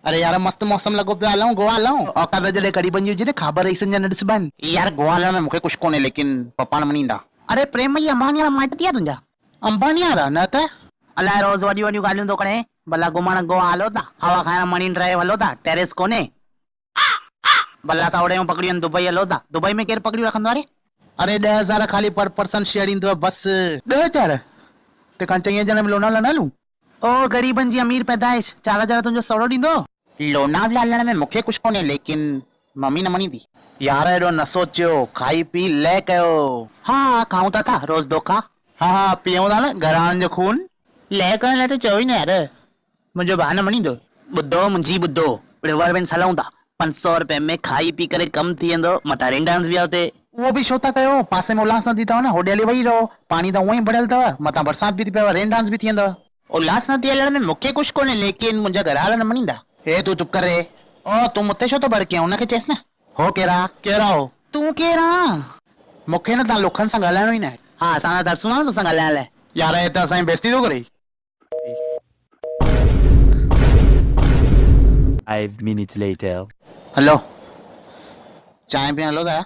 अरे यार मस्त मौसम लगो पे हलऊं गोवा हलऊं और कल जॾहिं कड़ी बन जी ने ख़बर रही संजन ॾिसबन यार गोवा हलण में मूंखे कुछ कोने लेकिन पप्पा न मञींदा। अरे प्रेम जी अंबानी वारा माइट थी तुंहिंजा अंबानी वारा न त अलाए रोज़ वॾियूं वॾियूं ॻाल्हियूं थो करे भला घुमण गोवा हलो था हवा खाइण मरीन ड्राइव हलो था टेरेस कोने भला सावड़े पकड़ियूं दुबई हलो था दुबई में केरु पकड़ियूं रखंदो अरे 10,000 खाली पर पर्सन शेयर ईंदो बस 10,000 ते कान चईं ॼणनि में लोनावला न हलूं ओ गरीबन जी अमीर पैदाइश 4,000 तुंहिंजो सौड़ो ॾींदो लोनावला हलण में मूंखे कुछ कोने लेकिन मम्मी न मञींदी यार एॾो न सोचियो खाई पी ले कयो हाँ खाऊं था रोज़ धोखा हाँ पीऊं था न घराणनि जो खून ले करण लाइ त चयो ई न यार मुंहिंजो भाउ न मञींदो ॿुधो मुंहिंजी ॿुधो रिवर वेंस हलऊं था 500 रुपए में खाई पी करे कम थी वेंदो मथां रेन डांस बि आहे हुते उहो बि छो था कयो पासे में उल्हास नदी अथव न होॾे हली वेही रहो पाणी त उअं ई भरियल अथव मथां बरसाति बि थी पए रेन डांस बि थी वेंदव उल्हास नदी हलण में मूंखे कुछ कोने लेकिन मुंहिंजा घर वारा न मञींदा हे तूं चुप करे ओ तूं मुते छो थो भड़के हुनखे चएसि न हो केरा हो तूं केरा मूंखे न तव्हां लोखनि सां ॻाल्हाइणो ई न आहे हा असां त तरसूं न तोसां ॻाल्हाइण लाइ यार हे त असांजी बेइज़ती थो करे 5 minutes later. हेलो चांहि पीअण हलो था